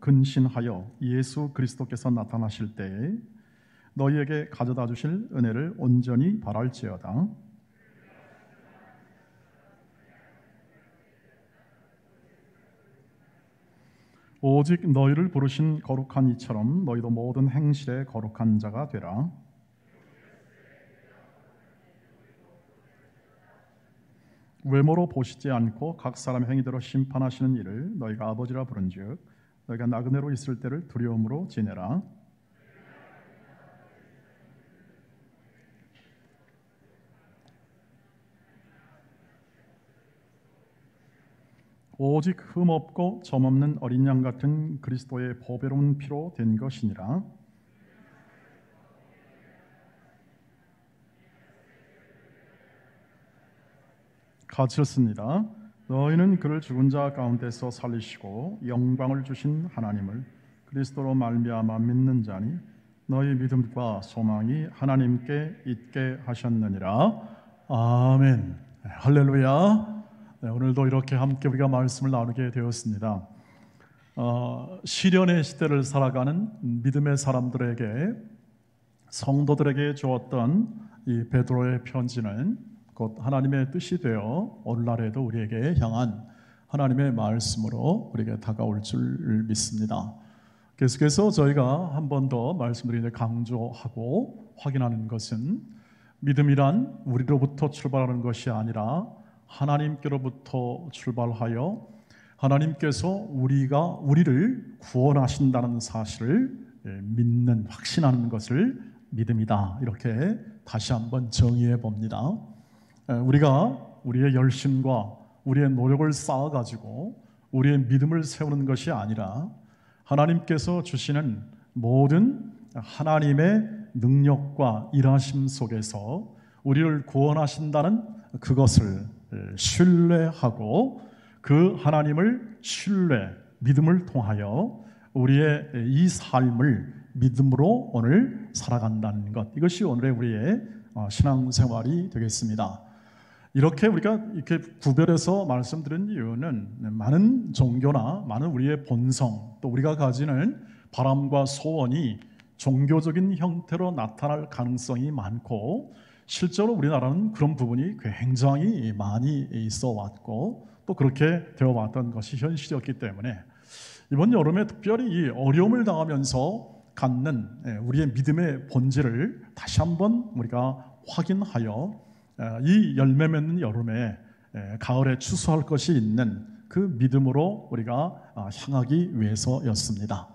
근신하여 예수 그리스도께서 나타나실 때에 너희에게 가져다 주실 은혜를 온전히 바랄지어다. 오직 너희를 부르신 거룩한 이처럼 너희도 모든 행실에 거룩한 자가 되라. 외모로 보시지 않고 각 사람 행위대로 심판하시는 이를 너희가 아버지라 부른즉 너희가 나그네로 있을 때를 두려움으로 지내라. 오직 흠없고 점없는 어린 양 같은 그리스도의 보배로운 피로 된 것이니라. 같이 너희는 그를 죽은 자 가운데서 살리시고 영광을 주신 하나님을 그리스도로 말미암아 믿는 자니 너희 믿음과 소망이 하나님께 있게 하셨느니라. 아멘. 할렐루야. 오늘도 이렇게 함께 우리가 말씀을 나누게 되었습니다. 시련의 시대를 살아가는 믿음의 사람들에게, 성도들에게 주었던 이 베드로의 편지는 곧 하나님의 뜻이 되어 오늘날에도 우리에게 향한 하나님의 말씀으로 우리에게 다가올 줄 믿습니다. 계속해서 저희가 한 번 더 말씀드리는데 강조하고 확인하는 것은, 믿음이란 우리로부터 출발하는 것이 아니라 하나님께로부터 출발하여 하나님께서 우리를 구원하신다는 사실을 믿는, 확신하는 것을 믿음이다. 이렇게 다시 한번 정의해 봅니다. 우리가 우리의 열심과 우리의 노력을 쌓아가지고 우리의 믿음을 세우는 것이 아니라 하나님께서 주시는 모든 하나님의 능력과 일하심 속에서 우리를 구원하신다는 그것을 신뢰하고 그 하나님을 믿음을 통하여 우리의 이 삶을 믿음으로 오늘 살아간다는 것, 이것이 오늘의 우리의 신앙생활이 되겠습니다. 이렇게 우리가 이렇게 구별해서 말씀드린 이유는 많은 종교나 많은 우리의 본성, 또 우리가 가지는 바람과 소원이 종교적인 형태로 나타날 가능성이 많고, 실제로 우리나라는 그런 부분이 굉장히 많이 있어 왔고 또 그렇게 되어 왔던 것이 현실이었기 때문에 이번 여름에 특별히 이 어려움을 당하면서 갖는 우리의 믿음의 본질을 다시 한번 우리가 확인하여 이 열매 맺는 여름에 가을에 추수할 것이 있는 그 믿음으로 우리가 향하기 위해서였습니다.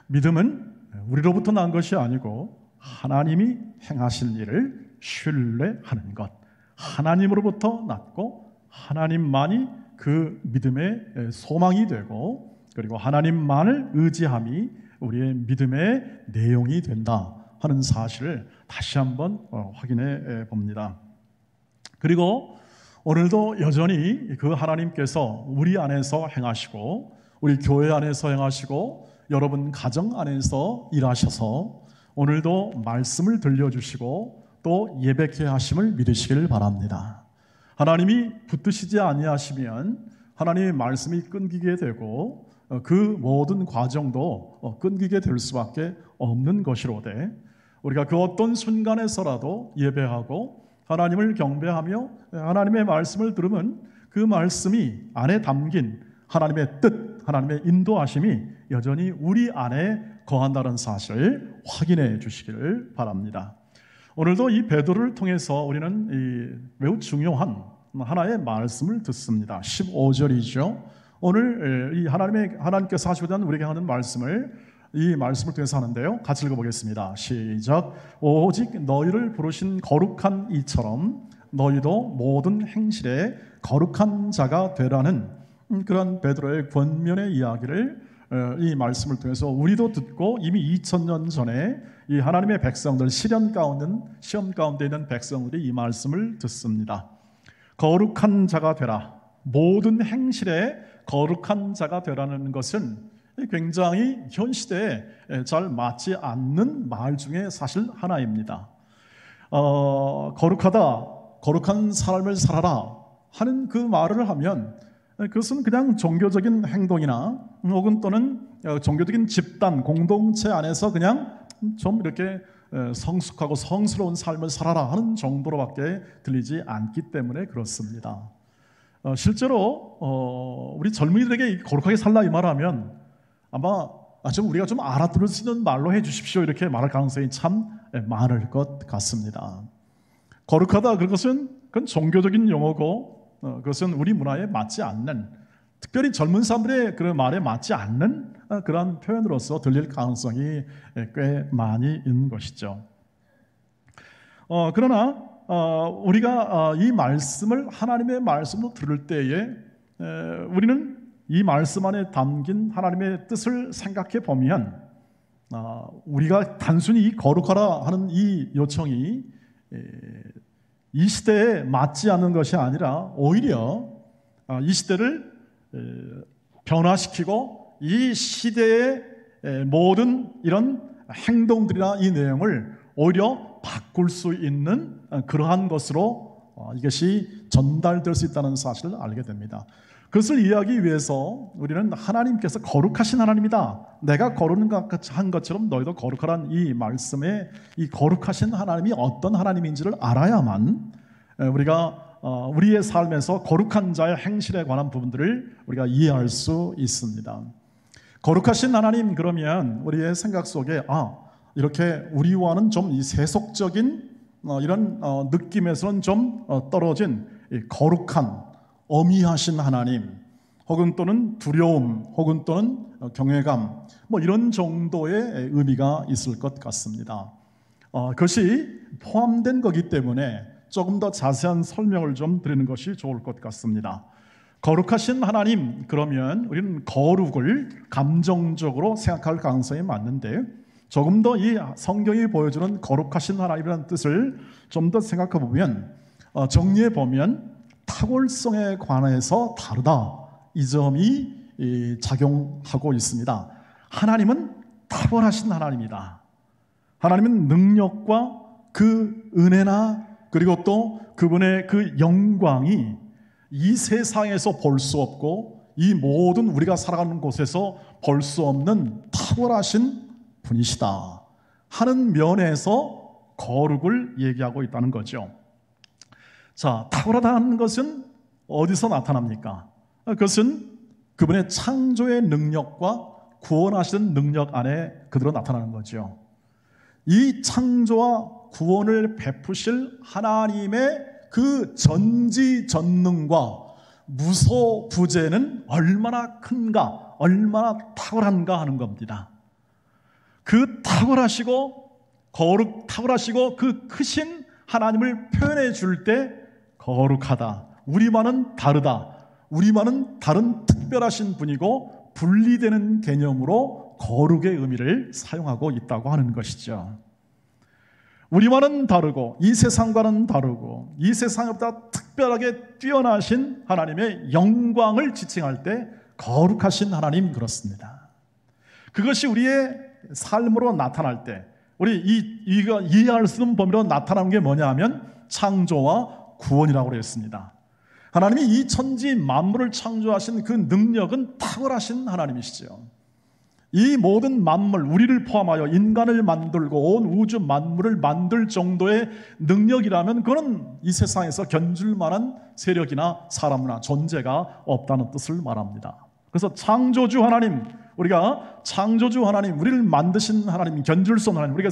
믿음은 우리로부터 난 것이 아니고 하나님이 행하실 일을 신뢰하는 것, 하나님으로부터 났고 하나님만이 그 믿음의 소망이 되고, 그리고 하나님만을 의지함이 우리의 믿음의 내용이 된다 하는 사실을 다시 한번 확인해 봅니다. 그리고 오늘도 여전히 그 하나님께서 우리 안에서 행하시고 우리 교회 안에서 행하시고 여러분 가정 안에서 일하셔서 오늘도 말씀을 들려주시고 또 예배케 하심을 믿으시길 바랍니다. 하나님이 붙드시지 아니하시면 하나님의 말씀이 끊기게 되고 그 모든 과정도 끊기게 될 수밖에 없는 것이로되, 우리가 그 어떤 순간에서라도 예배하고 하나님을 경배하며 하나님의 말씀을 들으면 그 말씀이 안에 담긴 하나님의 뜻, 하나님의 인도하심이 여전히 우리 안에 거한다는 사실을 확인해 주시기를 바랍니다. 오늘도 이 베드로를 통해서 우리는 이 매우 중요한 하나의 말씀을 듣습니다. 15절이죠. 오늘 이 하나님께서 하시고자 하는 우리에게 하는 말씀을, 이 말씀을 통해서 하는데요. 같이 읽어보겠습니다. 시작. 오직 너희를 부르신 거룩한 이처럼 너희도 모든 행실에 거룩한 자가 되라는 그런 베드로의 권면의 이야기를 이 말씀을 통해서 우리도 듣고 이미 2000년 전에 이 하나님의 백성들, 시험 가운데 있는 백성들이 이 말씀을 듣습니다. 거룩한 자가 되라. 모든 행실에 거룩한 자가 되라는 것은 굉장히 현 시대에 잘 맞지 않는 말 중에 사실 하나입니다. 거룩하다, 거룩한 삶을 살아라 하는 그 말을 하면 그것은 그냥 종교적인 행동이나 혹은 또는 종교적인 집단, 공동체 안에서 그냥 좀 이렇게 성숙하고 성스러운 삶을 살아라 하는 정도로밖에 들리지 않기 때문에 그렇습니다. 실제로 우리 젊은이들에게 거룩하게 살라 이 말하면 아마 우리가 좀 알아들을 수 있는 말로 해 주십시오 이렇게 말할 가능성이 참 많을 것 같습니다. 거룩하다 그건 종교적인 용어고 그것은 우리 문화에 맞지 않는, 특별히 젊은 사람들의 그런 말에 맞지 않는 그런 표현으로서 들릴 가능성이 꽤 많이 있는 것이죠. 그러나 우리가 이 말씀을 하나님의 말씀으로 들을 때에 우리는 이 말씀 안에 담긴 하나님의 뜻을 생각해 보면 우리가 단순히 이 거룩하라 하는 이 요청이 이 시대에 맞지 않는 것이 아니라 오히려 이 시대를 변화시키고 이 시대의 모든 이런 행동들이나 이 내용을 오히려 바꿀 수 있는 그러한 것으로 이것이 전달될 수 있다는 사실을 알게 됩니다. 그것을 이해하기 위해서 우리는 하나님께서 거룩하신 하나님이다, 내가 거룩한 것처럼 너희도 거룩하라는 이 말씀에 이 거룩하신 하나님이 어떤 하나님인지를 알아야만 우리가 우리의 삶에서 거룩한 자의 행실에 관한 부분들을 우리가 이해할 수 있습니다. 거룩하신 하나님 그러면 우리의 생각 속에 이렇게 우리와는 좀 이 세속적인 이런 느낌에서는 좀 떨어진 거룩한 어미하신 하나님, 혹은 또는 두려움, 혹은 또는 경외감, 이런 정도의 의미가 있을 것 같습니다. 그것이 포함된 거기 때문에 조금 더 자세한 설명을 좀 드리는 것이 좋을 것 같습니다. 거룩하신 하나님 그러면 우리는 거룩을 감정적으로 생각할 가능성이 많은데, 조금 더 이 성경이 보여주는 거룩하신 하나님이라는 뜻을 좀 더 생각해 보면, 정리해 보면 탁월성에 관해서 다르다, 이 점이 작용하고 있습니다. 하나님은 탁월하신 하나님이다. 하나님은 능력과 그 은혜나 그리고 또 그분의 그 영광이 이 세상에서 볼 수 없고 이 모든 우리가 살아가는 곳에서 볼 수 없는 탁월하신 분이시다 하는 면에서 거룩을 얘기하고 있다는 거죠. 자, 탁월하다는 것은 어디서 나타납니까? 그것은 그분의 창조의 능력과 구원하시는 능력 안에 그대로 나타나는 거죠. 이 창조와 구원을 베푸실 하나님의 그 전지전능과 무소부재는 얼마나 큰가, 얼마나 탁월한가 하는 겁니다. 그 탁월하시고 그 크신 하나님을 표현해 줄 때 거룩하다, 우리와는 다르다, 우리와는 다른 특별하신 분이고 분리되는 개념으로 거룩의 의미를 사용하고 있다고 하는 것이죠. 우리와는 다르고 이 세상과는 다르고 이 세상보다 특별하게 뛰어나신 하나님의 영광을 지칭할 때 거룩하신 하나님, 그렇습니다. 그것이 우리의 삶으로 나타날 때 우리 이거 이해할 수 있는 범위로 나타나는 게 뭐냐 하면 창조와 구원이라고 그랬습니다. 하나님이 이 천지 만물을 창조하신 그 능력은 탁월하신 하나님이시죠. 이 모든 만물, 우리를 포함하여 인간을 만들고 온 우주 만물을 만들 정도의 능력이라면 그건 이 세상에서 견줄 만한 세력이나 사람이나 존재가 없다는 뜻을 말합니다. 그래서 창조주 하나님, 우리가 창조주 하나님, 우리를 만드신 하나님, 견줄 수 없는 하나님, 우리가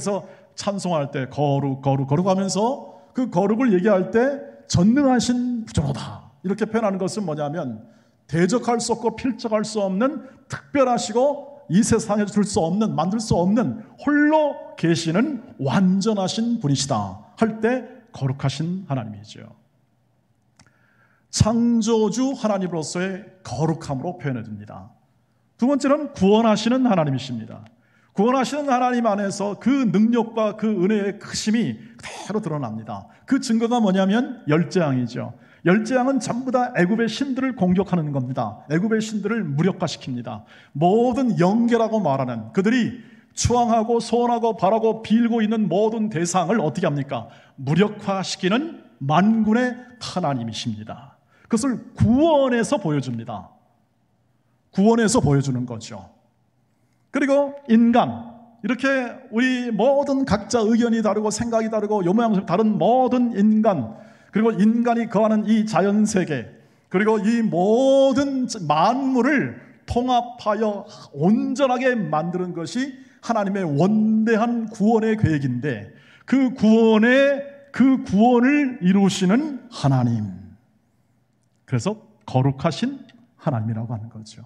찬송할 때 거룩 하면서 그 거룩을 얘기할 때 전능하신 구조로다 이렇게 표현하는 것은 뭐냐면 대적할 수 없고 필적할 수 없는 특별하시고 이 세상에 줄 수 없는, 만들 수 없는 홀로 계시는 완전하신 분이시다 할 때 거룩하신 하나님이죠. 창조주 하나님으로서의 거룩함으로 표현해 줍니다. 두 번째는 구원하시는 하나님이십니다. 구원하시는 하나님 안에서 그 능력과 그 은혜의 크심이 그대로 드러납니다. 그 증거가 뭐냐면 열재앙이죠. 열재앙은 전부 다 애굽의 신들을 공격하는 겁니다. 애굽의 신들을 무력화시킵니다. 모든 영계라고 말하는 그들이 추앙하고 소원하고 바라고 빌고 있는 모든 대상을 어떻게 합니까? 무력화시키는 만군의 하나님이십니다. 그것을 구원에서 보여줍니다. 구원에서 보여주는 거죠. 그리고 인간, 이렇게 우리 모든 각자 의견이 다르고 생각이 다르고 요모양도 다른 모든 인간, 그리고 인간이 거하는 이 자연세계, 그리고 이 모든 만물을 통합하여 온전하게 만드는 것이 하나님의 원대한 구원의 계획인데, 그 구원을 이루시는 하나님, 그래서 거룩하신 하나님이라고 하는 거죠.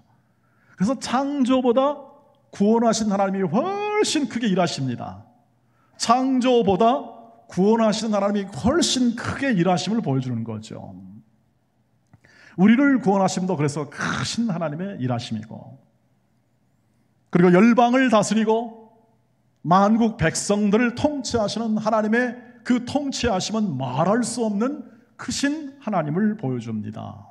그래서 창조보다 구원하신 하나님이 훨씬 크게 일하십니다. 창조보다 구원하신 하나님이 훨씬 크게 일하심을 보여주는 거죠. 우리를 구원하심도 그래서 크신 하나님의 일하심이고, 그리고 열방을 다스리고 만국 백성들을 통치하시는 하나님의 그 통치하심은 말할 수 없는 크신 하나님을 보여줍니다.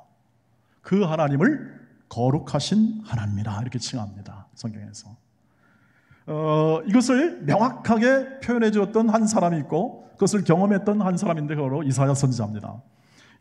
그 하나님을 거룩하신 하나님이라 이렇게 칭합니다, 성경에서. 이것을 명확하게 표현해 주었던 한 사람이 있고, 그것을 경험했던 한 사람인데 바로 이사야 선지자입니다.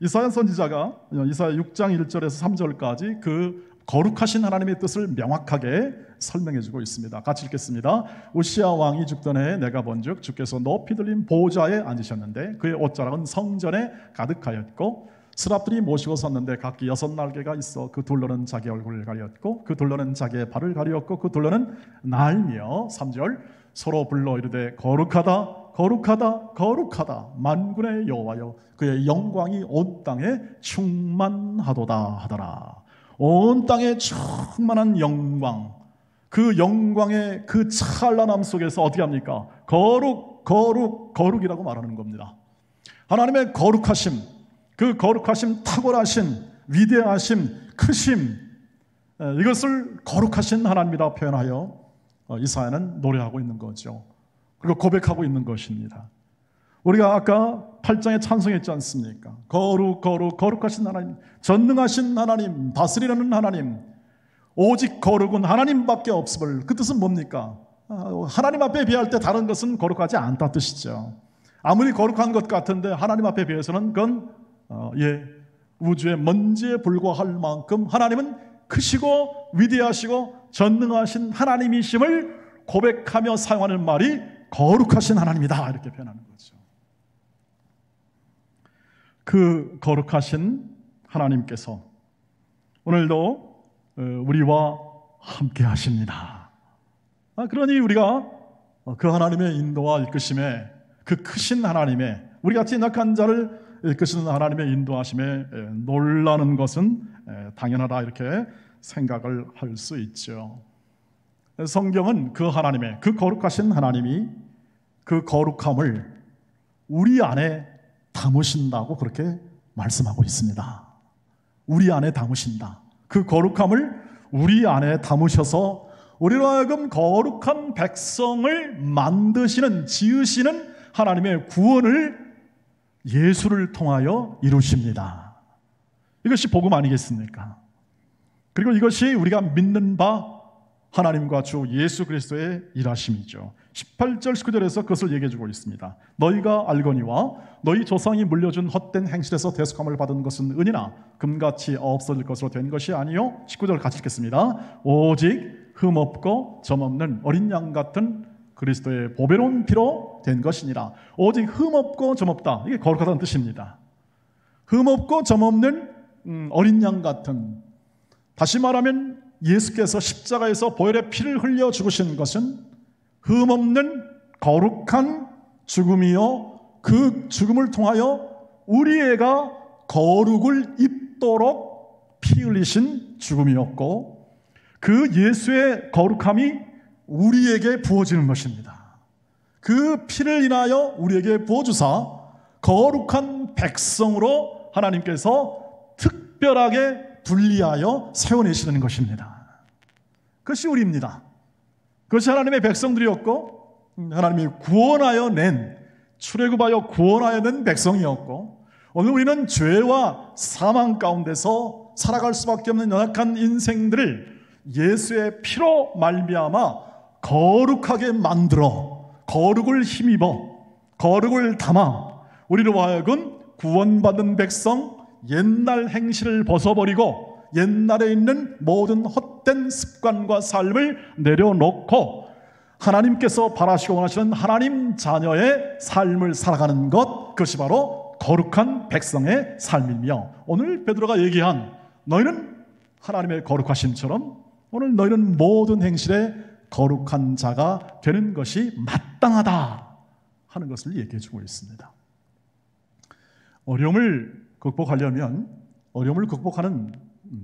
이사야 선지자가 이사야 6장 1절에서 3절까지 그 거룩하신 하나님의 뜻을 명확하게 설명해 주고 있습니다. 같이 읽겠습니다. 우시야 왕이 죽던 해에 내가 본즉 주께서 높이 들린 보좌에 앉으셨는데 그의 옷자락은 성전에 가득하였고 스랍들이 모시고 섰는데 각기 6날개가 있어 그 둘러는 자기 얼굴을 가렸고 그 둘러는 자기의 발을 가리었고 그 둘러는 날며 3절 서로 불러 이르되 거룩하다 거룩하다 거룩하다 만군의 여호와여 그의 영광이 온 땅에 충만하도다 하더라. 온 땅에 충만한 영광, 그 영광의 그 찬란함 속에서 어떻게 합니까? 거룩이라고 말하는 겁니다. 하나님의 거룩하심, 그 거룩하심, 탁월하신 위대하심, 크심, 이것을 거룩하신 하나님이라 표현하여 이사야는 노래하고 있는 거죠. 그리고 고백하고 있는 것입니다. 우리가 아까 8장에 찬송했지 않습니까? 거룩하신 하나님, 전능하신 하나님, 다스리는 하나님, 오직 거룩은 하나님밖에 없음을. 그 뜻은 뭡니까? 하나님 앞에 비할 때 다른 것은 거룩하지 않다 뜻이죠. 아무리 거룩한 것 같은데 하나님 앞에 비해서는 그건 우주의 먼지에 불과할 만큼 하나님은 크시고 위대하시고 전능하신 하나님이심을 고백하며 사용하는 말이 거룩하신 하나님이다 이렇게 표현하는 거죠. 그 거룩하신 하나님께서 오늘도 우리와 함께 하십니다. 그러니 우리가 그 하나님의 인도와 이끄심에, 그 크신 하나님의, 우리같이 약한 자를 이끄시는 하나님의 인도하심에 놀라는 것은 당연하다 이렇게 생각을 할 수 있죠. 성경은 그 하나님의, 그 거룩하신 하나님이 그 거룩함을 우리 안에 담으신다고 그렇게 말씀하고 있습니다. 우리 안에 담으신다. 그 거룩함을 우리 안에 담으셔서 우리로 하여금 거룩한 백성을 만드시는, 지으시는 하나님의 구원을 예수를 통하여 이루십니다. 이것이 복음 아니겠습니까? 그리고 이것이 우리가 믿는 바 하나님과 주 예수 그리스도의 일하심이죠. 18절 19절에서 그것을 얘기해 주고 있습니다. 너희가 알거니와 너희 조상이 물려준 헛된 행실에서 대속함을 받은 것은 은이나 금같이 없어질 것으로 된 것이 아니요. 19절 같이 읽겠습니다. 오직 흠없고 점없는 어린 양 같은 그리스도의 보배로운 피로 된 것이니라. 오직 흠없고 점없다. 이게 거룩하다는 뜻입니다. 흠없고 점없는 어린 양 같은, 다시 말하면 예수께서 십자가에서 보혈의 피를 흘려 죽으신 것은 흠없는 거룩한 죽음이요, 그 죽음을 통하여 우리애가 거룩을 입도록 피 흘리신 죽음이었고, 그 예수의 거룩함이 우리에게 부어지는 것입니다. 그 피를 인하여 우리에게 부어주사 거룩한 백성으로 하나님께서 특별하게 분리하여 세워내시는 것입니다. 그것이 우리입니다. 그것이 하나님의 백성들이었고, 하나님이 구원하여 낸, 출애굽하여 구원하여 낸 백성이었고, 오늘 우리는 죄와 사망 가운데서 살아갈 수밖에 없는 연약한 인생들을 예수의 피로 말미암아 거룩하게 만들어 거룩을 힘입어 거룩을 담아 우리로 하여금 구원받은 백성, 옛날 행실을 벗어버리고 옛날에 있는 모든 헛된 습관과 삶을 내려놓고 하나님께서 바라시고 원하시는 하나님 자녀의 삶을 살아가는 것, 그것이 바로 거룩한 백성의 삶이며, 오늘 베드로가 얘기한 너희는 하나님의 거룩하심처럼 오늘 너희는 모든 행실에 거룩한 자가 되는 것이 마땅하다 하는 것을 얘기해 주고 있습니다. 어려움을 극복하려면 어려움을 극복하는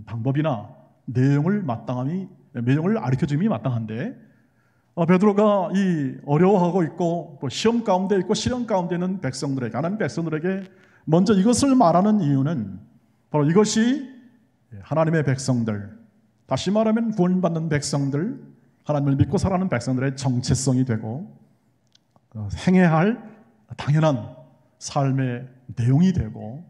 방법이나 내용을 가르쳐줌이 마땅한데, 베드로가 이 어려워하고 있고 또 시험 가운데 있고 시련 가운데 있는 백성들에게, 하나님 백성들에게 먼저 이것을 말하는 이유는 바로 이것이 하나님의 백성들, 다시 말하면 구원받는 백성들, 하나님을 믿고 살아가는 백성들의 정체성이 되고 행해야 할 당연한 삶의 내용이 되고,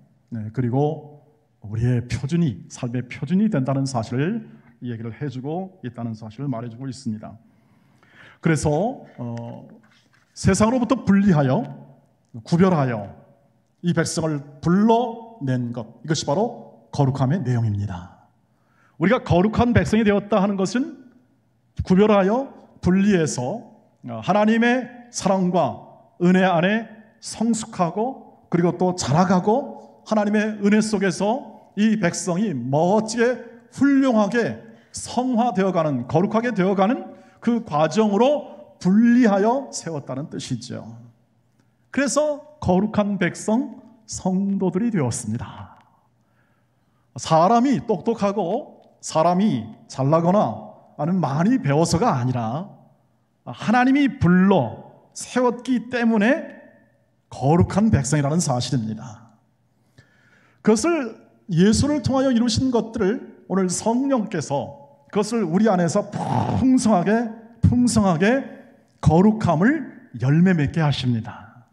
그리고 우리의 표준이, 삶의 표준이 된다는 사실을 얘기를 해주고 있다는 사실을 말해주고 있습니다. 그래서 세상으로부터 분리하여 구별하여 이 백성을 불러낸 것, 이것이 바로 거룩함의 내용입니다. 우리가 거룩한 백성이 되었다 하는 것은 구별하여 분리해서 하나님의 사랑과 은혜 안에 성숙하고 그리고 또 자라가고 하나님의 은혜 속에서 이 백성이 멋지게 훌륭하게 성화되어가는, 거룩하게 되어가는 그 과정으로 분리하여 세웠다는 뜻이죠. 그래서 거룩한 백성, 성도들이 되었습니다. 사람이 똑똑하고 사람이 잘나거나 아니면 많이 배워서가 아니라 하나님이 불러 세웠기 때문에 거룩한 백성이라는 사실입니다. 그것을 예수를 통하여 이루신 것들을 오늘 성령께서 그것을 우리 안에서 풍성하게 거룩함을 열매 맺게 하십니다.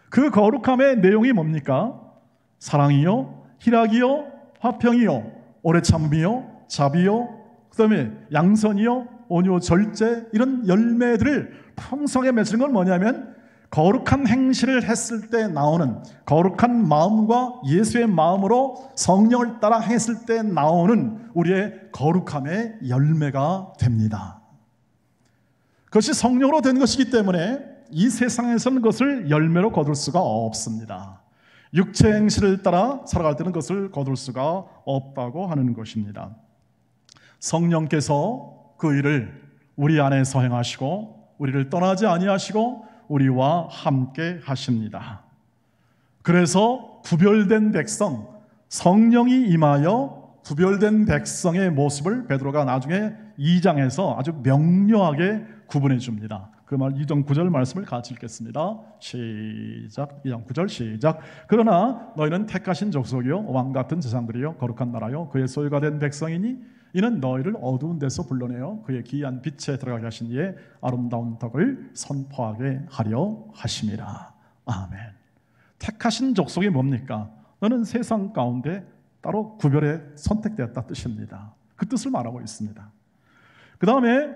그 거룩함의 내용이 뭡니까? 사랑이요, 희락이요, 화평이요, 오래 참음이요, 자비요, 그 다음에 양선이요, 온유, 절제, 이런 열매들을 풍성하게 맺는 건 뭐냐면 거룩한 행실을 했을 때 나오는, 거룩한 마음과 예수의 마음으로 성령을 따라 행했을 때 나오는 우리의 거룩함의 열매가 됩니다. 그것이 성령으로 된 것이기 때문에 이 세상에서는 그것을 열매로 거둘 수가 없습니다. 육체 행실을 따라 살아갈 때는 그것을 거둘 수가 없다고 하는 것입니다. 성령께서 그 일을 우리 안에서 행하시고 우리를 떠나지 아니하시고 우리와 함께 하십니다. 그래서 구별된 백성, 성령이 임하여 구별된 백성의 모습을 베드로가 나중에 2장에서 아주 명료하게 구분해 줍니다. 그 말 2장 9절 말씀을 같이 읽겠습니다. 시작. 2장 9절 시작. 그러나 너희는 택하신 족속이요 왕같은 제사장들이요 거룩한 나라요 그의 소유가 된 백성이니 이는 너희를 어두운 데서 불러내어 그의 기이한 빛에 들어가게 하신 이의 아름다운 덕을 선포하게 하려 하심이라. 아멘. 택하신 족속이 뭡니까? 너는 세상 가운데 따로 구별해 선택되었다 뜻입니다. 그 뜻을 말하고 있습니다. 그 다음에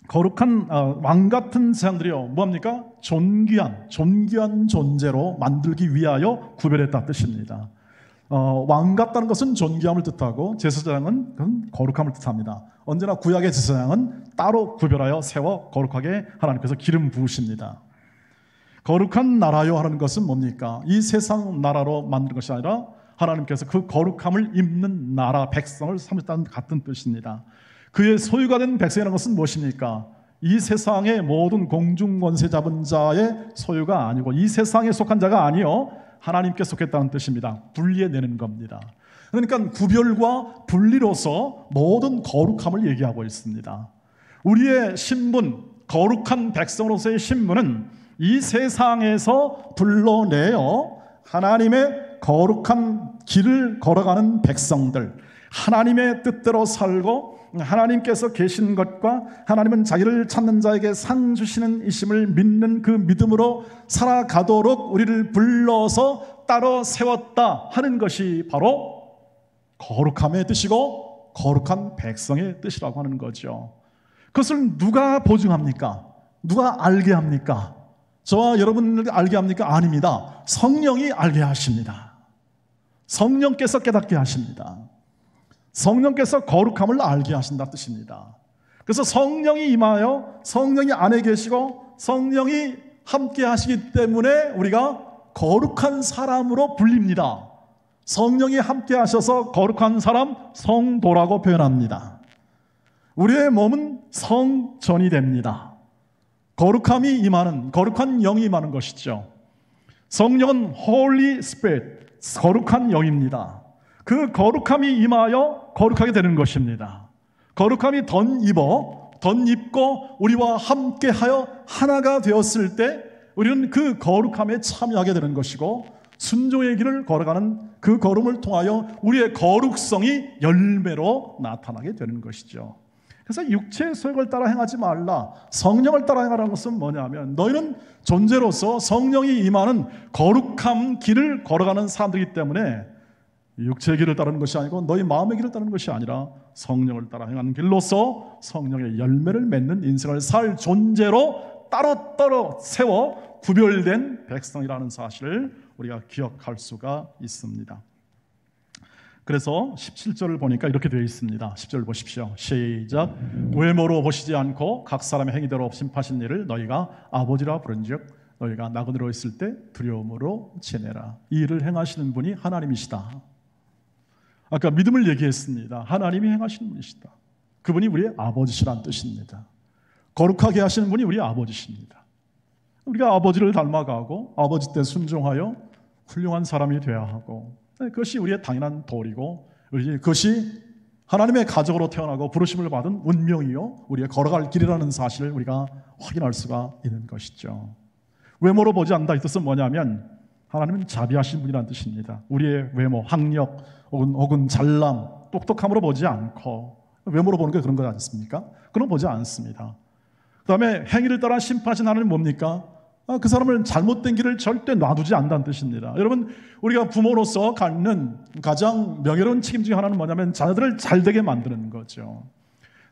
거룩한 왕같은 제사장들이요 뭡니까? 존귀한 존재로 만들기 위하여 구별했다 뜻입니다. 왕 같다는 것은 존귀함을 뜻하고 제사장은 거룩함을 뜻합니다. 언제나 구약의 제사장은 따로 구별하여 세워 거룩하게 하나님께서 기름 부으십니다. 거룩한 나라요 하는 것은 뭡니까? 이 세상 나라로 만든 것이 아니라 하나님께서 그 거룩함을 입는 나라, 백성을 삼으셨다는 같은 뜻입니다. 그의 소유가 된 백성이라는 것은 무엇입니까? 이 세상의 모든 공중권세 잡은 자의 소유가 아니고 이 세상에 속한 자가 아니요 하나님께 속했다는 뜻입니다. 분리해내는 겁니다. 그러니까 구별과 분리로서 모든 거룩함을 얘기하고 있습니다. 우리의 신분, 거룩한 백성으로서의 신분은 이 세상에서 불러내어 하나님의 거룩한 길을 걸어가는 백성들, 하나님의 뜻대로 살고 하나님께서 계신 것과 하나님은 자기를 찾는 자에게 상 주시는 이심을 믿는 그 믿음으로 살아가도록 우리를 불러서 따로 세웠다 하는 것이 바로 거룩함의 뜻이고 거룩한 백성의 뜻이라고 하는 거죠. 그것을 누가 보증합니까? 누가 알게 합니까? 저와 여러분을 알게 합니까? 아닙니다. 성령이 알게 하십니다. 성령께서 깨닫게 하십니다. 성령께서 거룩함을 알게 하신다는 뜻입니다. 그래서 성령이 임하여 성령이 안에 계시고 성령이 함께 하시기 때문에 우리가 거룩한 사람으로 불립니다. 성령이 함께 하셔서 거룩한 사람, 성도라고 표현합니다. 우리의 몸은 성전이 됩니다. 거룩함이 임하는, 거룩한 영이 임하는 것이죠. 성령은 Holy Spirit, 거룩한 영입니다. 그 거룩함이 임하여 거룩하게 되는 것입니다. 거룩함이 덧입고 우리와 함께하여 하나가 되었을 때 우리는 그 거룩함에 참여하게 되는 것이고, 순종의 길을 걸어가는 그 걸음을 통하여 우리의 거룩성이 열매로 나타나게 되는 것이죠. 그래서 육체의 소욕을 따라 행하지 말라, 성령을 따라 행하라는 것은 뭐냐면, 너희는 존재로서 성령이 임하는 거룩한 길을 걸어가는 사람들이기 때문에 육체의 길을 따르는 것이 아니고 너희 마음의 길을 따르는 것이 아니라 성령을 따라 행하는 길로서 성령의 열매를 맺는 인생을 살 존재로 따로 세워 구별된 백성이라는 사실을 우리가 기억할 수가 있습니다. 그래서 17절을 보니까 이렇게 되어 있습니다. 10절 보십시오. 시작. 외모로 보시지 않고 각 사람의 행위대로 심판하신 일을 너희가 아버지라 부른즉 너희가 나그네로 있을 때 두려움으로 지내라. 이 일을 행하시는 분이 하나님이시다. 아까 믿음을 얘기했습니다. 하나님이 행하시는 분이시다. 그분이 우리의 아버지시란 뜻입니다. 거룩하게 하시는 분이 우리의 아버지십니다. 우리가 아버지를 닮아가고 아버지 때 순종하여 훌륭한 사람이 되어야 하고, 그것이 우리의 당연한 도리고, 그것이 하나님의 가족으로 태어나고 부르심을 받은 운명이요 우리의 걸어갈 길이라는 사실을 우리가 확인할 수가 있는 것이죠. 외모로 보지 않는다 이 뜻은 뭐냐면, 하나님은 자비하신 분이라는 뜻입니다. 우리의 외모, 학력 혹은 잘남, 똑똑함으로 보지 않고, 외모로 보는 게 그런 거 아니습니까? 그런 거 보지 않습니다. 그 다음에 행위를 따라 심판하신 하나님은 뭡니까? 그 사람을 잘못된 길을 절대 놔두지 않는다는 뜻입니다. 여러분, 우리가 부모로서 갖는 가장 명예로운 책임 중에 하나는 뭐냐면 자녀들을 잘되게 만드는 거죠.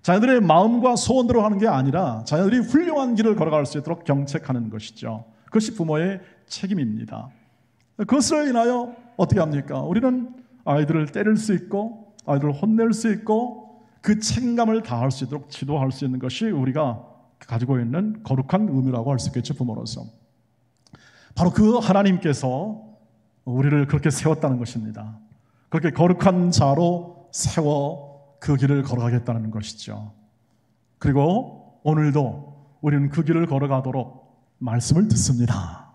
자녀들의 마음과 소원대로 하는 게 아니라 자녀들이 훌륭한 길을 걸어갈 수 있도록 경책하는 것이죠. 그것이 부모의 책임입니다. 그것을 인하여 어떻게 합니까? 우리는 아이들을 때릴 수 있고 아이들을 혼낼 수 있고 그 책임감을 다할 수 있도록 지도할 수 있는 것이 우리가 가지고 있는 거룩한 의무라고 할 수 있겠죠, 부모로서. 바로 그 하나님께서 우리를 그렇게 세웠다는 것입니다. 그렇게 거룩한 자로 세워 그 길을 걸어가겠다는 것이죠. 그리고 오늘도 우리는 그 길을 걸어가도록 말씀을 듣습니다.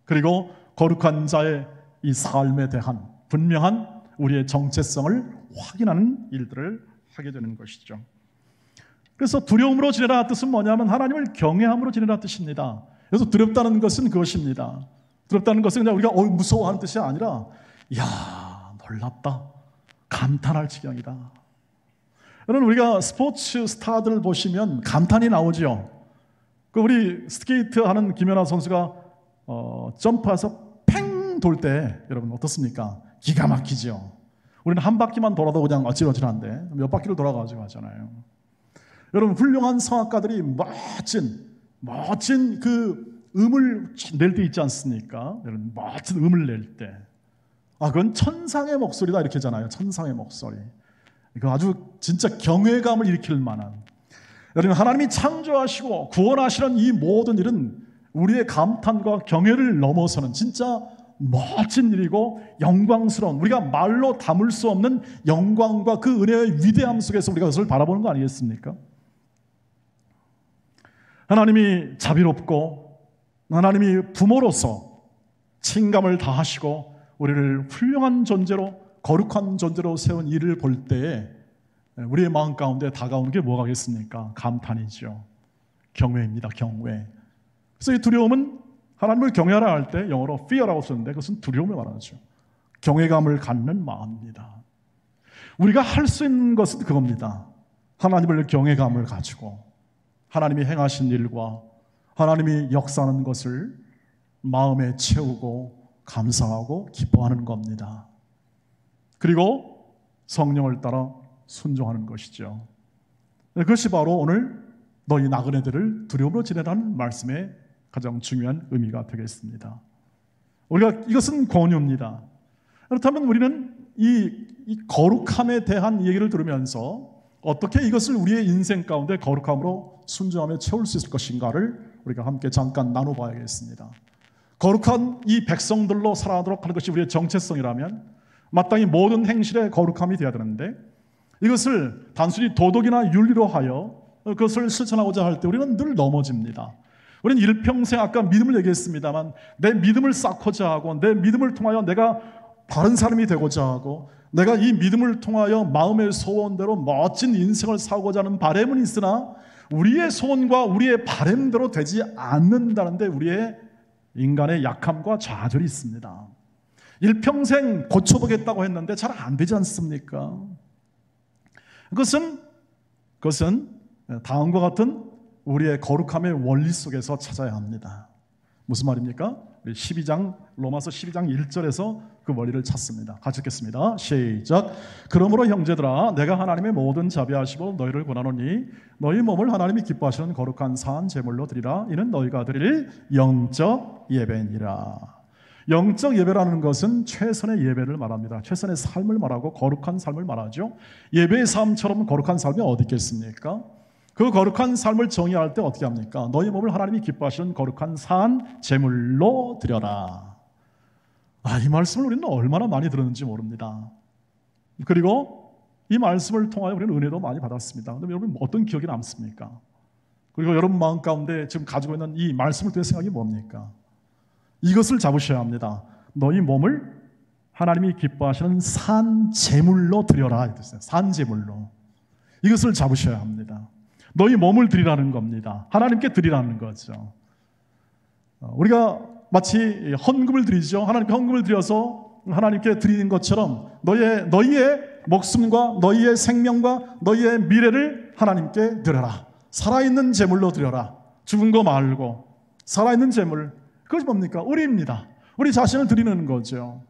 그리고 거룩한 자의 이 삶에 대한 분명한 우리의 정체성을 확인하는 일들을 하게 되는 것이죠. 그래서 두려움으로 지내라 뜻은 뭐냐면 하나님을 경외함으로 지내라 뜻입니다. 그래서 두렵다는 것은 그것입니다. 두렵다는 것은 그냥 우리가 무서워하는 뜻이 아니라, 이야, 놀랍다, 감탄할 지경이다. 여러분, 우리가 스포츠 스타들 보시면 감탄이 나오죠. 우리 스케이트 하는 김연아 선수가 점프해서 팽 돌 때 여러분 어떻습니까? 기가 막히죠. 우리는 한 바퀴만 돌아도 그냥 어찌러지한데 몇 바퀴를 돌아가지고 하잖아요. 여러분, 훌륭한 성악가들이 멋진 그 음을 낼 때 있지 않습니까? 여러분, 멋진 음을 낼 때, 그건 천상의 목소리다 이렇게 하잖아요. 천상의 목소리. 이거 아주 진짜 경외감을 일으킬 만한. 여러분, 하나님이 창조하시고 구원하시는 이 모든 일은 우리의 감탄과 경외를 넘어서는 진짜 멋진 일이고 영광스러운, 우리가 말로 담을 수 없는 영광과 그 은혜의 위대함 속에서 우리가 그것을 바라보는 거 아니겠습니까? 하나님이 자비롭고 하나님이 부모로서 친감을 다하시고 우리를 훌륭한 존재로, 거룩한 존재로 세운 일을 볼 때에 우리의 마음 가운데 다가오는 게 뭐가겠습니까? 감탄이죠. 경외입니다. 경외. 그래서 이 두려움은 하나님을 경외하라 할 때 영어로 fear라고 썼는데 그것은 두려움을 말하죠. 경외감을 갖는 마음입니다. 우리가 할 수 있는 것은 그겁니다. 하나님을 경외감을 가지고 하나님이 행하신 일과 하나님이 역사하는 것을 마음에 채우고 감사하고 기뻐하는 겁니다. 그리고 성령을 따라 순종하는 것이죠. 그것이 바로 오늘 너희 나그네들을 두려움으로 지내라는 말씀의 가장 중요한 의미가 되겠습니다. 우리가 이것은 권유입니다. 그렇다면 우리는 이 거룩함에 대한 얘기를 들으면서 어떻게 이것을 우리의 인생 가운데 거룩함으로 순종하며 채울 수 있을 것인가를 우리가 함께 잠깐 나눠봐야겠습니다. 거룩한 이 백성들로 살아가도록 하는 것이 우리의 정체성이라면 마땅히 모든 행실에 거룩함이 되어야 되는데, 이것을 단순히 도덕이나 윤리로 하여 그것을 실천하고자 할 때 우리는 늘 넘어집니다. 우리는 일평생 아까 믿음을 얘기했습니다만 내 믿음을 쌓고자 하고 내 믿음을 통하여 내가 바른 사람이 되고자 하고 내가 이 믿음을 통하여 마음의 소원대로 멋진 인생을 살고자 하는 바람은 있으나 우리의 소원과 우리의 바람대로 되지 않는다는데 우리의 인간의 약함과 좌절이 있습니다. 일평생 고쳐보겠다고 했는데 잘 안 되지 않습니까? 그것은 다음과 같은 우리의 거룩함의 원리 속에서 찾아야 합니다. 무슨 말입니까? 12장 로마서 12장 1절에서 그 원리를 찾습니다. 같이 읽겠습니다. 시작. 그러므로 형제들아 내가 하나님의 모든 자비하시고 너희를 권하노니 너희 몸을 하나님이 기뻐하시는 거룩한 산 제물로 드리라. 이는 너희가 드릴 영적 예배니라. 영적 예배라는 것은 최선의 예배를 말합니다. 최선의 삶을 말하고 거룩한 삶을 말하죠. 예배의 삶처럼 거룩한 삶이 어디 있겠습니까? 그 거룩한 삶을 정의할 때 어떻게 합니까? 너희 몸을 하나님이 기뻐하시는 거룩한 산 제물로 드려라. 이 말씀을 우리는 얼마나 많이 들었는지 모릅니다. 그리고 이 말씀을 통하여 우리는 은혜도 많이 받았습니다. 그런데 여러분 어떤 기억이 남습니까? 그리고 여러분 마음 가운데 지금 가지고 있는 이 말씀을 통해 생각이 뭡니까? 이것을 잡으셔야 합니다. 너희 몸을 하나님이 기뻐하시는 산 제물로 드려라. 산 제물로. 이것을 잡으셔야 합니다. 너희 몸을 드리라는 겁니다. 하나님께 드리라는 거죠. 우리가 마치 헌금을 드리죠. 하나님께 헌금을 드려서 하나님께 드리는 것처럼 너희의 목숨과 너희의 생명과 너희의 미래를 하나님께 드려라. 살아있는 제물로 드려라. 죽은 거 말고 살아있는 제물. 그것이 뭡니까? 우리입니다. 우리 자신을 드리는 거죠.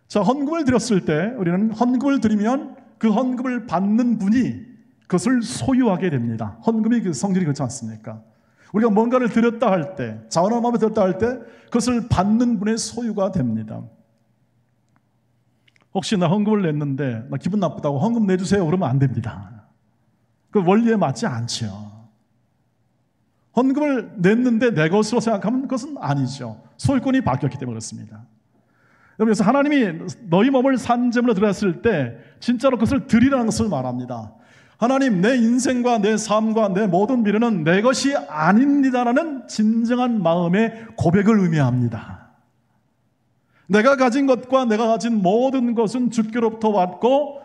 자, 헌금을 드렸을 때 우리는 헌금을 드리면 그 헌금을 받는 분이 그것을 소유하게 됩니다. 헌금이 그 성질이 그렇지 않습니까? 우리가 뭔가를 드렸다 할 때, 자원한 마음에 드렸다 할 때 그것을 받는 분의 소유가 됩니다. 혹시 나 헌금을 냈는데 나 기분 나쁘다고 헌금 내주세요 그러면 안 됩니다. 그 원리에 맞지 않죠. 헌금을 냈는데 내 것으로 생각하면 그것은 아니죠. 소유권이 바뀌었기 때문에 그렇습니다. 그래서 하나님이 너희 몸을 산제물로 드렸을 때 진짜로 그것을 드리라는 것을 말합니다. 하나님, 내 인생과 내 삶과 내 모든 미래는 내 것이 아닙니다라는 진정한 마음의 고백을 의미합니다. 내가 가진 것과 내가 가진 모든 것은 주께로부터 왔고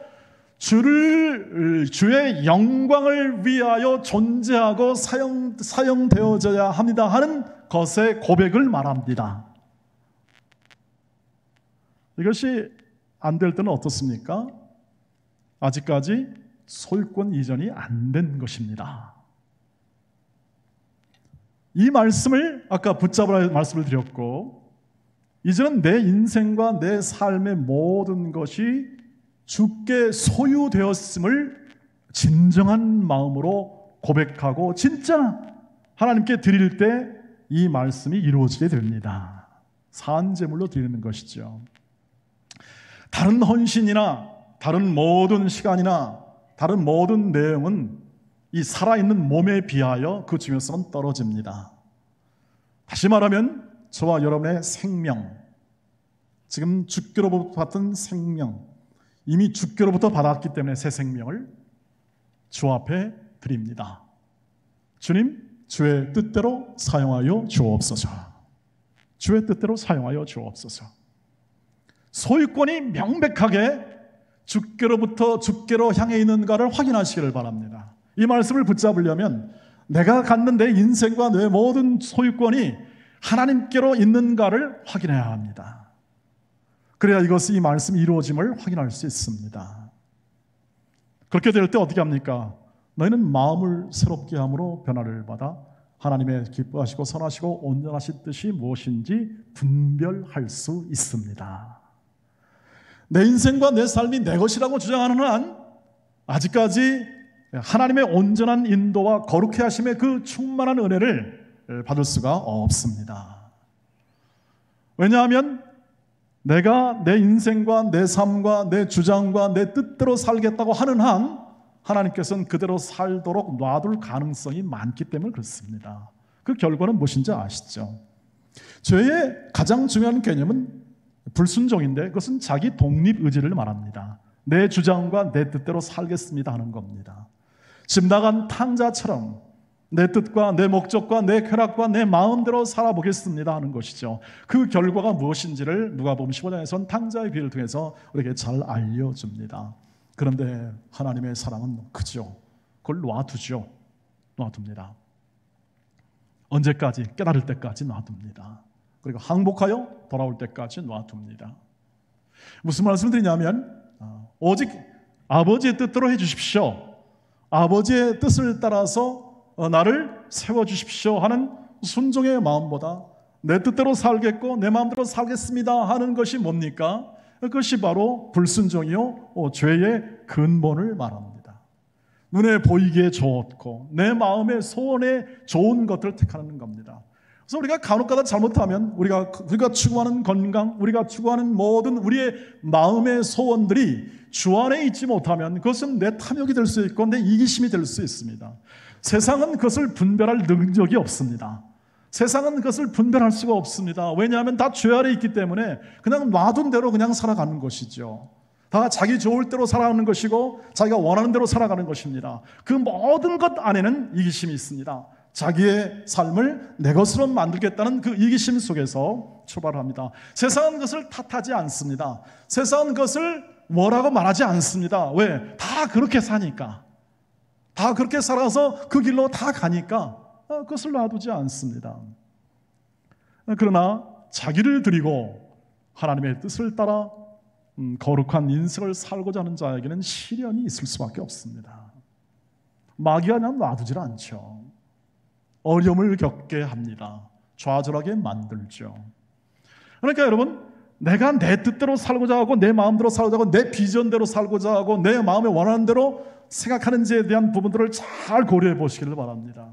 주의 영광을 위하여 존재하고 사용되어져야 합니다 하는 것의 고백을 말합니다. 이것이 안 될 때는 어떻습니까? 아직까지 소유권 이전이 안 된 것입니다. 이 말씀을 아까 붙잡으라 말씀을 드렸고, 이제는 내 인생과 내 삶의 모든 것이 주께 소유되었음을 진정한 마음으로 고백하고 진짜 하나님께 드릴 때 이 말씀이 이루어지게 됩니다. 산제물로 드리는 것이죠. 다른 헌신이나 다른 모든 시간이나 다른 모든 내용은 이 살아있는 몸에 비하여 그 중요성은 떨어집니다. 다시 말하면 저와 여러분의 생명, 지금 주께로부터 받은 생명, 이미 주께로부터 받았기 때문에 새 생명을 주 앞에 드립니다. 주님, 주의 뜻대로 사용하여 주옵소서. 주의 뜻대로 사용하여 주옵소서. 소유권이 명백하게 주께로부터 주께로 향해 있는가를 확인하시기를 바랍니다. 이 말씀을 붙잡으려면 내가 갖는 내 인생과 내 모든 소유권이 하나님께로 있는가를 확인해야 합니다. 그래야 이 말씀이 이루어짐을 확인할 수 있습니다. 그렇게 될 때 어떻게 합니까? 너희는 마음을 새롭게 함으로 변화를 받아 하나님의 기뻐하시고 선하시고 온전하신 뜻이 무엇인지 분별할 수 있습니다. 내 인생과 내 삶이 내 것이라고 주장하는 한 아직까지 하나님의 온전한 인도와 거룩해 하심의 그 충만한 은혜를 받을 수가 없습니다. 왜냐하면 내가 내 인생과 내 삶과 내 주장과 내 뜻대로 살겠다고 하는 한 하나님께서는 그대로 살도록 놔둘 가능성이 많기 때문에 그렇습니다. 그 결과는 무엇인지 아시죠? 죄의 가장 중요한 개념은 불순종인데 그것은 자기 독립 의지를 말합니다. 내 주장과 내 뜻대로 살겠습니다 하는 겁니다. 집 나간 탕자처럼 내 뜻과 내 목적과 내 쾌락과 내 마음대로 살아보겠습니다 하는 것이죠. 그 결과가 무엇인지를 누가복음 15장에서는 탕자의 비유를 통해서 우리에게 잘 알려줍니다. 그런데 하나님의 사랑은 크죠. 그걸 놔두죠. 놔둡니다. 언제까지? 깨달을 때까지 놔둡니다. 그리고 항복하여 돌아올 때까지 놔둡니다. 무슨 말씀을 드리냐면 오직 아버지의 뜻대로 해주십시오. 아버지의 뜻을 따라서 나를 세워주십시오 하는 순종의 마음보다 내 뜻대로 살겠고 내 마음대로 살겠습니다 하는 것이 뭡니까? 그것이 바로 불순종이요 죄의 근본을 말합니다. 눈에 보이기에 좋고 내 마음의 소원에 좋은 것들을 택하는 겁니다. 그래서 우리가 간혹가다 잘못하면 우리가 추구하는 건강, 우리가 추구하는 모든 우리의 마음의 소원들이 주 안에 있지 못하면 그것은 내 탐욕이 될 수 있고 내 이기심이 될 수 있습니다. 세상은 그것을 분별할 능력이 없습니다. 세상은 그것을 분별할 수가 없습니다. 왜냐하면 다 죄 아래 있기 때문에 그냥 놔둔 대로 그냥 살아가는 것이죠. 다 자기 좋을 대로 살아가는 것이고 자기가 원하는 대로 살아가는 것입니다. 그 모든 것 안에는 이기심이 있습니다. 자기의 삶을 내 것으로 만들겠다는 그 이기심 속에서 출발합니다. 세상은 그것을 탓하지 않습니다. 세상은 그것을 뭐라고 말하지 않습니다. 왜? 다 그렇게 사니까. 다 그렇게 살아서 그 길로 다 가니까 그것을 놔두지 않습니다. 그러나 자기를 드리고 하나님의 뜻을 따라 거룩한 인생을 살고자 하는 자에게는 시련이 있을 수밖에 없습니다. 마귀가 그냥 놔두질 않죠. 어려움을 겪게 합니다. 좌절하게 만들죠. 그러니까 여러분, 내가 내 뜻대로 살고자 하고 내 마음대로 살고자 하고 내 비전대로 살고자 하고 내 마음에 원하는 대로 생각하는지에 대한 부분들을 잘 고려해 보시기를 바랍니다.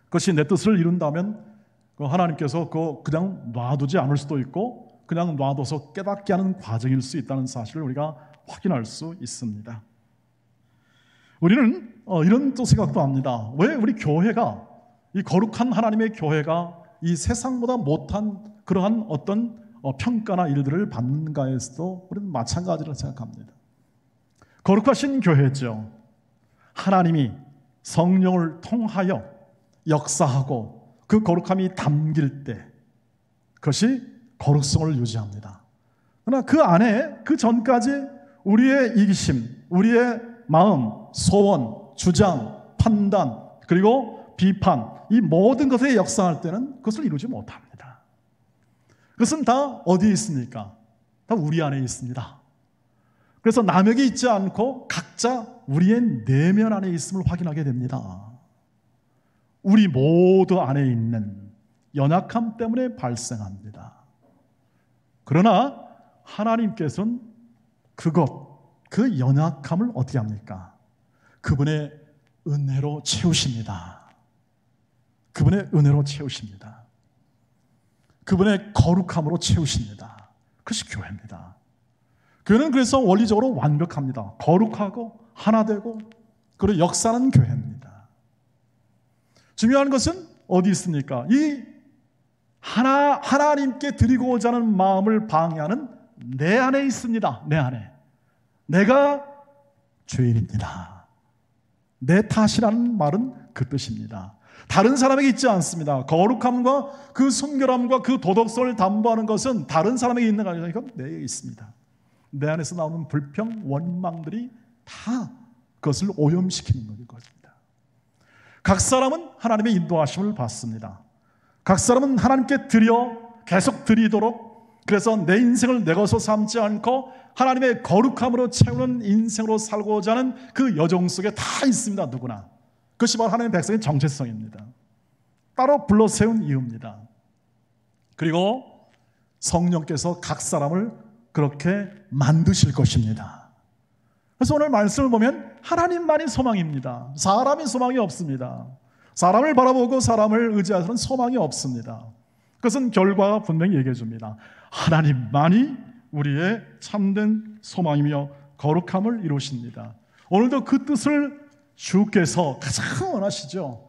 그것이 내 뜻을 이룬다면 하나님께서 그냥 놔두지 않을 수도 있고 그냥 놔둬서 깨닫게 하는 과정일 수 있다는 사실을 우리가 확인할 수 있습니다. 우리는 이런 또 생각도 합니다. 왜 우리 교회가, 이 거룩한 하나님의 교회가 이 세상보다 못한 그러한 어떤 평가나 일들을 받는가에서도 우리는 마찬가지로 생각합니다. 거룩하신 교회죠. 하나님이 성령을 통하여 역사하고 그 거룩함이 담길 때 그것이 거룩성을 유지합니다. 그러나 그 안에 그 전까지 우리의 이기심, 우리의 마음, 소원, 주장, 판단 그리고 비판 이 모든 것에 역사할 때는 그것을 이루지 못합니다. 그것은 다 어디에 있습니까? 다 우리 안에 있습니다. 그래서 남에게 있지 않고 각자 우리의 내면 안에 있음을 확인하게 됩니다. 우리 모두 안에 있는 연약함 때문에 발생합니다. 그러나 하나님께서는 그 연약함을 어떻게 합니까? 그분의 은혜로 채우십니다. 그분의 은혜로 채우십니다. 그분의 거룩함으로 채우십니다. 그것이 교회입니다. 교회는 그래서 원리적으로 완벽합니다. 거룩하고 하나 되고 그리고 역사하는 교회입니다. 중요한 것은 어디 있습니까? 이 하나님께 드리고자 하는 마음을 방해하는 내 안에 있습니다. 내 안에. 내가 죄인입니다. 내 탓이라는 말은 그 뜻입니다. 다른 사람에게 있지 않습니다. 거룩함과 그 순결함과 그 도덕성을 담보하는 것은 다른 사람에게 있는 게 아니라 이건 내게 있습니다. 내 안에서 나오는 불평, 원망들이 다 그것을 오염시키는 것입니다. 각 사람은 하나님의 인도하심을 받습니다. 각 사람은 하나님께 계속 드리도록 그래서 내 인생을 내 것으로 삼지 않고 하나님의 거룩함으로 채우는 인생으로 살고자 하는 그 여정 속에 다 있습니다. 누구나. 그것이 바로 하나님의 백성의 정체성입니다. 따로 불러 세운 이유입니다. 그리고 성령께서 각 사람을 그렇게 만드실 것입니다. 그래서 오늘 말씀을 보면 하나님만이 소망입니다. 사람이 소망이 없습니다. 사람을 바라보고 사람을 의지하서는 소망이 없습니다. 그것은 결과가 분명히 얘기해 줍니다. 하나님만이 우리의 참된 소망이며 거룩함을 이루십니다. 오늘도 그 뜻을 주께서 가장 원하시죠.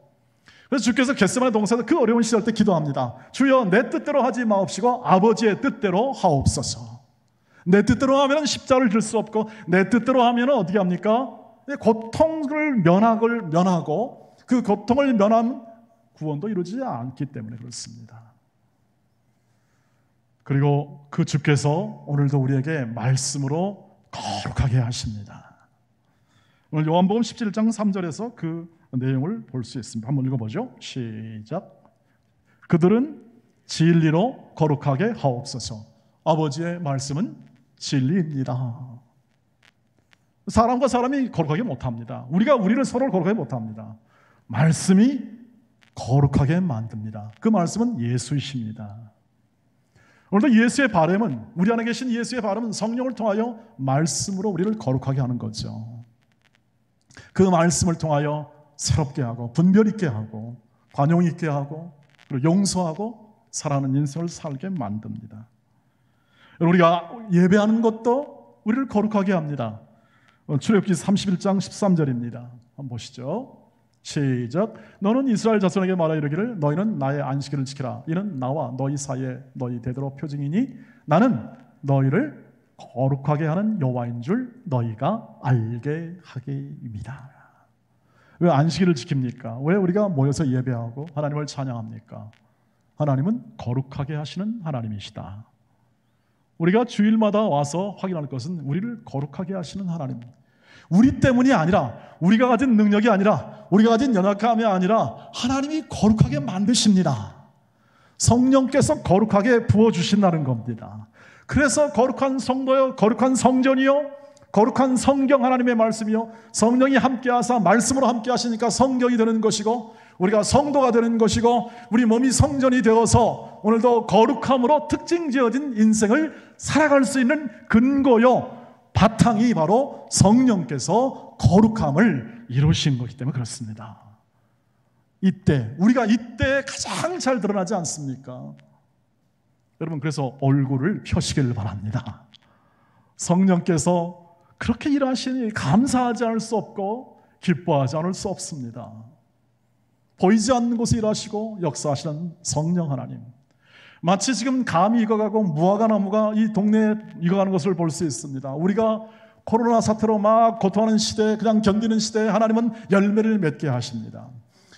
그래서 주께서 겟세마네 동산에서 그 어려운 시절 때 기도합니다. 주여, 내 뜻대로 하지 마옵시고 아버지의 뜻대로 하옵소서. 내 뜻대로 하면 십자가를 질 수 없고, 내 뜻대로 하면 어떻게 합니까? 고통을 면하고 그 고통을 면한 구원도 이루어지지 않기 때문에 그렇습니다. 그리고 그 주께서 오늘도 우리에게 말씀으로 거룩하게 하십니다. 오늘 요한복음 17장 3절에서 그 내용을 볼 수 있습니다. 한번 읽어보죠. 시작. 그들은 진리로 거룩하게 하옵소서. 아버지의 말씀은 진리입니다. 사람과 사람이 거룩하게 못합니다. 우리가 우리를 서로 거룩하게 못합니다. 말씀이 거룩하게 만듭니다. 그 말씀은 예수이십니다. 오늘도 예수의 바람은, 우리 안에 계신 예수의 바람은 성령을 통하여 말씀으로 우리를 거룩하게 하는 거죠. 그 말씀을 통하여 새롭게 하고 분별 있게 하고 관용 있게 하고 그리고 용서하고 살아가는 인생을 살게 만듭니다. 우리가 예배하는 것도 우리를 거룩하게 합니다. 출애굽기 31장 13절입니다. 한번 보시죠. 시작. 너는 이스라엘 자손에게 말하 이르기를 너희는 나의 안식일을 지키라. 이는 나와 너희 사이에 너희 대대로 표징이니 나는 너희를 거룩하게 하는 여호와인 줄 너희가 알게 하기입니다. 왜 안식일을 지킵니까? 왜 우리가 모여서 예배하고 하나님을 찬양합니까? 하나님은 거룩하게 하시는 하나님이시다. 우리가 주일마다 와서 확인할 것은 우리를 거룩하게 하시는 하나님. 우리 때문이 아니라, 우리가 가진 능력이 아니라, 우리가 가진 연약함이 아니라 하나님이 거룩하게 만드십니다. 성령께서 거룩하게 부어주신다는 겁니다. 그래서 거룩한 성도요, 거룩한 성전이요, 거룩한 성경, 하나님의 말씀이요, 성령이 함께하사 말씀으로 함께하시니까 성경이 되는 것이고 우리가 성도가 되는 것이고 우리 몸이 성전이 되어서 오늘도 거룩함으로 특징 지어진 인생을 살아갈 수 있는 근거요, 바탕이 바로 성령께서 거룩함을 이루신 것이기 때문에 그렇습니다. 우리가 이때 가장 잘 드러나지 않습니까? 여러분, 그래서 얼굴을 펴시길 바랍니다. 성령께서 그렇게 일하시니 감사하지 않을 수 없고 기뻐하지 않을 수 없습니다. 보이지 않는 곳에 일하시고 역사하시는 성령 하나님, 마치 지금 감이 익어가고 무화과 나무가 이 동네에 익어가는 것을 볼 수 있습니다. 우리가 코로나 사태로 막 고통하는 시대에, 그냥 견디는 시대에 하나님은 열매를 맺게 하십니다.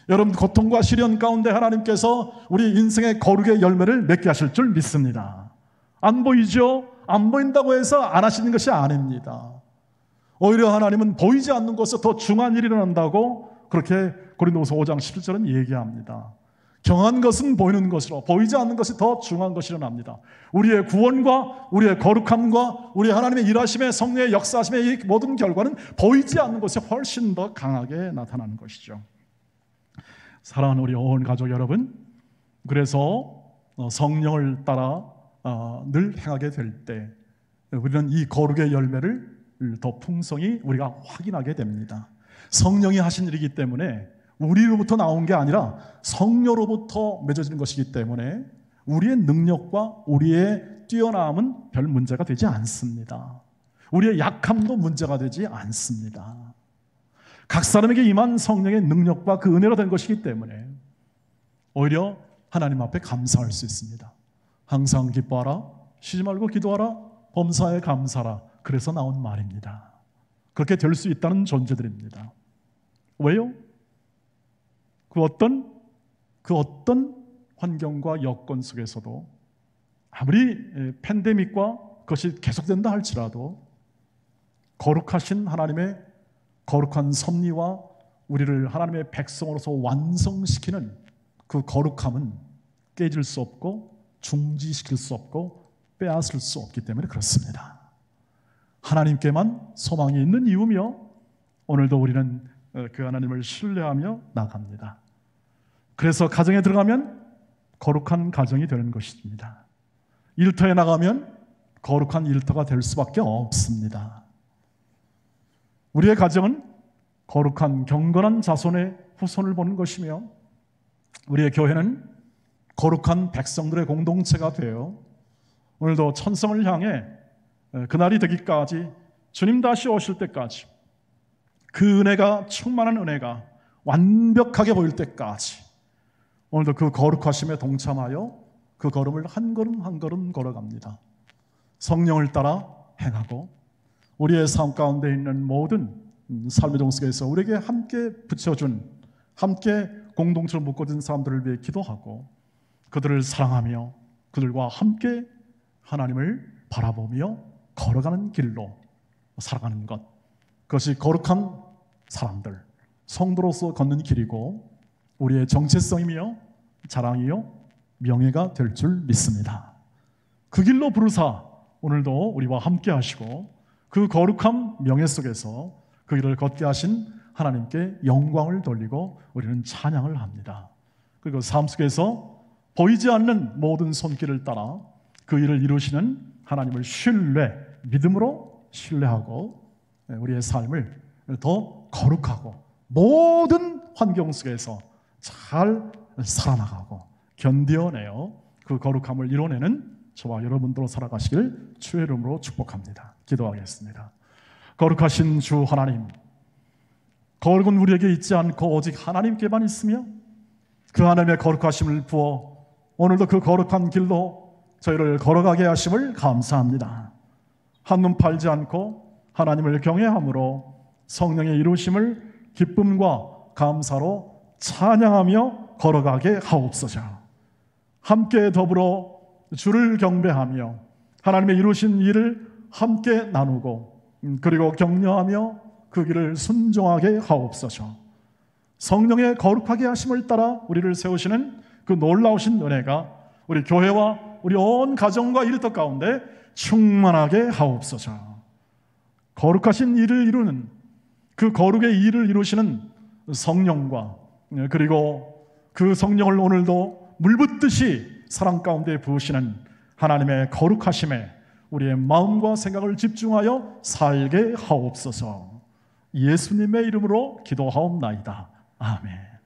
여러분, 고통과 시련 가운데 하나님께서 우리 인생의 거룩의 열매를 맺게 하실 줄 믿습니다. 안 보이죠? 안 보인다고 해서 안 하시는 것이 아닙니다. 오히려 하나님은 보이지 않는 곳에서 더 중한 일이 일어난다고 그렇게 고린도후서 5장 11절은 얘기합니다. 경한 것은 보이는 것으로, 보이지 않는 것이 더 중한 것이 일어납니다. 우리의 구원과 우리의 거룩함과 우리 하나님의 일하심의, 성령의 역사하심의 이 모든 결과는 보이지 않는 것이 훨씬 더 강하게 나타나는 것이죠. 사랑하는 우리 온 가족 여러분, 그래서 성령을 따라 늘 행하게 될 때 우리는 이 거룩의 열매를 더 풍성히 우리가 확인하게 됩니다. 성령이 하신 일이기 때문에 우리로부터 나온 게 아니라 성령으로부터 맺어지는 것이기 때문에 우리의 능력과 우리의 뛰어남은 별 문제가 되지 않습니다. 우리의 약함도 문제가 되지 않습니다. 각 사람에게 임한 성령의 능력과 그 은혜로 된 것이기 때문에 오히려 하나님 앞에 감사할 수 있습니다. 항상 기뻐하라, 쉬지 말고 기도하라, 범사에 감사하라. 그래서 나온 말입니다. 그렇게 될 수 있다는 존재들입니다. 왜요? 그 어떤 환경과 여건 속에서도 아무리 팬데믹과 그것이 계속된다 할지라도 거룩하신 하나님의 거룩한 섭리와 우리를 하나님의 백성으로서 완성시키는 그 거룩함은 깨질 수 없고 중지시킬 수 없고 빼앗을 수 없기 때문에 그렇습니다. 하나님께만 소망이 있는 이유며 오늘도 우리는 그 하나님을 신뢰하며 나갑니다. 그래서 가정에 들어가면 거룩한 가정이 되는 것입니다. 일터에 나가면 거룩한 일터가 될 수밖에 없습니다. 우리의 가정은 거룩한 경건한 자손의 후손을 보는 것이며 우리의 교회는 거룩한 백성들의 공동체가 되어 오늘도 천성을 향해 그날이 되기까지, 주님 다시 오실 때까지, 그 은혜가, 충만한 은혜가 완벽하게 보일 때까지 오늘도 그 거룩하심에 동참하여 그 걸음을 한 걸음 한 걸음 걸어갑니다. 성령을 따라 행하고 우리의 삶 가운데 있는 모든 삶의 동속에서 우리에게 함께 붙여준, 함께 공동체로 묶어준 사람들을 위해 기도하고 그들을 사랑하며 그들과 함께 하나님을 바라보며 걸어가는 길로 살아가는 것, 그것이 거룩한 사람들, 성도로서 걷는 길이고 우리의 정체성이며 자랑이요 명예가 될 줄 믿습니다. 그 길로 부르사 오늘도 우리와 함께 하시고 그 거룩한 명예 속에서 그 길을 걷게 하신 하나님께 영광을 돌리고 우리는 찬양을 합니다. 그리고 삶 속에서 보이지 않는 모든 손길을 따라 그 일을 이루시는 하나님을 믿음으로 신뢰하고 우리의 삶을 더 거룩하고 모든 환경 속에서 잘 살아나가고 견뎌내어 그 거룩함을 이뤄내는 저와 여러분들로 살아가시길 주의 이름으로 축복합니다. 기도하겠습니다. 거룩하신 주 하나님, 거룩은 우리에게 있지 않고 오직 하나님께만 있으며 그 하나님의 거룩하심을 부어 오늘도 그 거룩한 길로 저희를 걸어가게 하심을 감사합니다. 한눈 팔지 않고 하나님을 경외함으로 성령의 이루심을 기쁨과 감사로 찬양하며 걸어가게 하옵소서. 함께 더불어 주를 경배하며 하나님의 이루신 일을 함께 나누고 그리고 격려하며 그 길을 순종하게 하옵소서. 성령의 거룩하게 하심을 따라 우리를 세우시는 그 놀라우신 은혜가 우리 교회와 우리 온 가정과 일터 가운데 충만하게 하옵소서. 거룩하신 일을 이루는 그 거룩의 일을 이루시는 성령과 그리고 그 성령을 오늘도 물붓듯이 사랑 가운데 부으시는 하나님의 거룩하심에 우리의 마음과 생각을 집중하여 살게 하옵소서. 예수님의 이름으로 기도하옵나이다. 아멘.